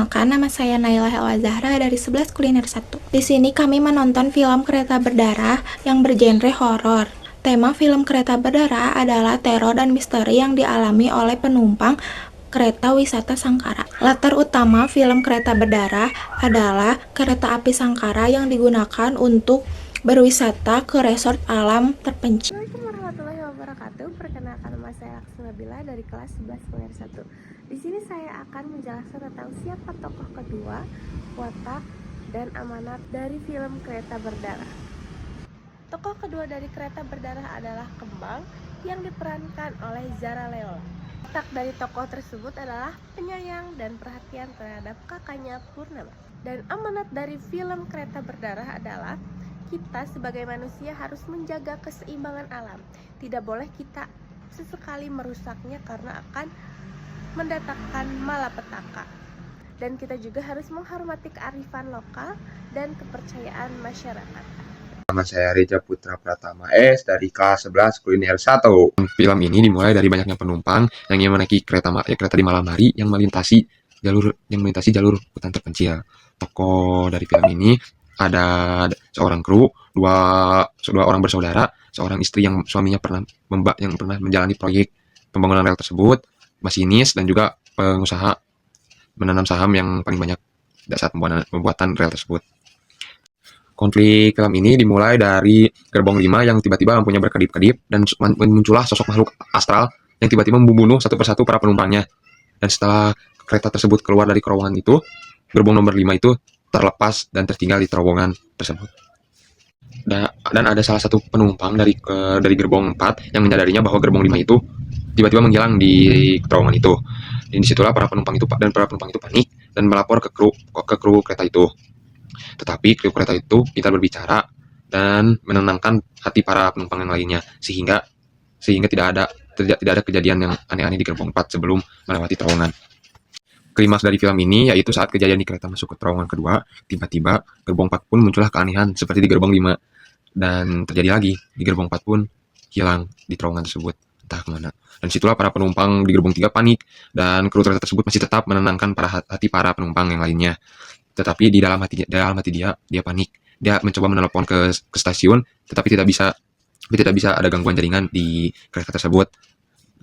Perkenalkan, nama saya Nailah Elwa Zahra dari 11 Kuliner 1. Di sini kami menonton film Kereta Berdarah yang bergenre horor. Tema film Kereta Berdarah adalah teror dan misteri yang dialami oleh penumpang kereta wisata Sangkara. Latar utama film Kereta Berdarah adalah kereta api Sangkara yang digunakan untuk berwisata ke resort alam terpencil. Assalamualaikum warahmatullahi wabarakatuh. Perkenalkan, nama saya Laksmi Nabila dari kelas 11 Kuliner 1. Di sini saya akan menjelaskan tentang siapa tokoh kedua, watak, dan amanat dari film Kereta Berdarah. Tokoh kedua dari Kereta Berdarah adalah Kembang yang diperankan oleh Zara Leola. Watak dari tokoh tersebut adalah penyayang dan perhatian terhadap kakaknya Purnama. Dan amanat dari film Kereta Berdarah adalah kita sebagai manusia harus menjaga keseimbangan alam. Tidak boleh kita sesekali merusaknya karena akan mendatangkan malapetaka. Dan kita juga harus menghormati kearifan lokal dan kepercayaan masyarakat. Nama saya Reja Putra Pratama S dari kelas 11 Kuliner 1. Film ini dimulai dari banyaknya penumpang yang ingin menaiki kereta di malam hari yang melintasi jalur hutan terpencil. Tokoh dari film ini ada seorang kru, dua orang bersaudara, seorang istri yang suaminya pernah menjalani proyek pembangunan rel tersebut, masinis, dan juga pengusaha menanam saham yang paling banyak saat pembuatan rel tersebut. Konflik film ini dimulai dari gerbong 5 yang tiba-tiba lampunya berkedip-kedip dan muncullah sosok makhluk astral yang tiba-tiba membunuh satu persatu para penumpangnya. Dan setelah kereta tersebut keluar dari terowongan itu, gerbong nomor 5 itu terlepas dan tertinggal di terowongan tersebut. Dan ada salah satu penumpang dari gerbong 4 yang menyadarinya bahwa gerbong 5 itu tiba-tiba menghilang di terowongan itu. Dan disitulah para penumpang itu panik dan melapor ke kru kereta itu. Tetapi kru kereta itu pintar berbicara dan menenangkan hati para penumpang yang lainnya sehingga tidak ada kejadian yang aneh-aneh di gerbong 4 sebelum melewati terowongan. Klimaks dari film ini yaitu saat kejadian di kereta masuk ke terowongan kedua, tiba-tiba gerbong 4 pun muncullah keanehan seperti di gerbong 5. Dan terjadi lagi, di gerbong 4 pun hilang di terowongan tersebut, entah kemana. Dan situlah para penumpang di gerbong 3 panik, dan kru kereta tersebut masih tetap menenangkan hati para penumpang yang lainnya. Tetapi di dalam hati dia panik. Dia mencoba menelepon ke stasiun, tetapi tidak bisa ada gangguan jaringan di kereta tersebut.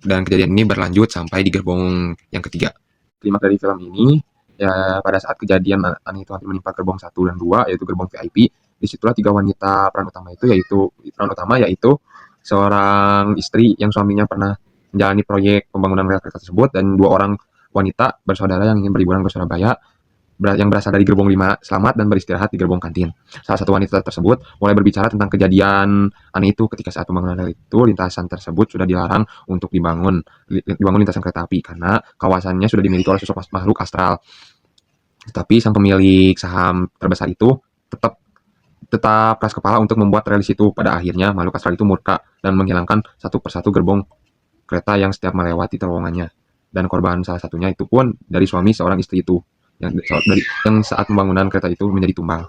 Dan kejadian ini berlanjut sampai di gerbong yang ketiga. Klimaks dari film ini ya pada saat kejadian aneh itu menimpa gerbong 1 dan 2 yaitu gerbong VIP. Disitulah 3 wanita peran utama yaitu seorang istri yang suaminya pernah menjalani proyek pembangunan rel kereta tersebut dan 2 orang wanita bersaudara yang ingin berliburan ke Surabaya yang berasal dari gerbong 5 selamat dan beristirahat di gerbong kantin. Salah satu wanita tersebut mulai berbicara tentang kejadian aneh itu ketika saat pembangunan rel itu lintasan tersebut sudah dilarang untuk dibangun lintasan kereta api karena kawasannya sudah dimiliki oleh sosok makhluk astral. Tetapi sang pemilik saham terbesar itu tetap keras kepala untuk membuat rel di situ. Pada akhirnya makhluk astral itu murka dan menghilangkan satu persatu gerbong kereta yang setiap melewati terowongannya. Dan korban salah satunya itu pun dari suami seorang istri itu yang saat pembangunan kereta itu menjadi tumbal.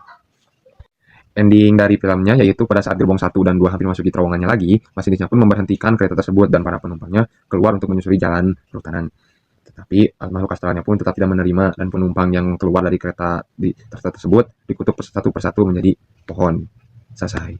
Ending dari filmnya yaitu pada saat gerbong 1 dan 2 hampir masuki terowongannya lagi, masinisnya pun memberhentikan kereta tersebut dan para penumpangnya keluar untuk menyusuri jalan perhutanan. Tetapi makhluk astralnya pun tetap tidak menerima dan penumpang yang keluar dari kereta tersebut dikutuk satu persatu menjadi pohon. Selesai.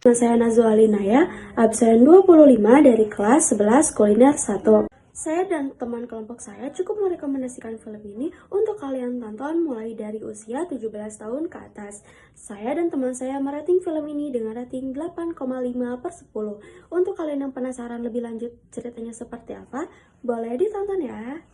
Nama saya Nazwa Alinaya, absen 25 dari kelas 11 Kuliner 1. Saya dan teman kelompok saya cukup merekomendasikan film ini untuk kalian tonton mulai dari usia 17 tahun ke atas. Saya dan teman saya merating film ini dengan rating 8,5/10. Untuk kalian yang penasaran lebih lanjut ceritanya seperti apa, boleh ditonton ya.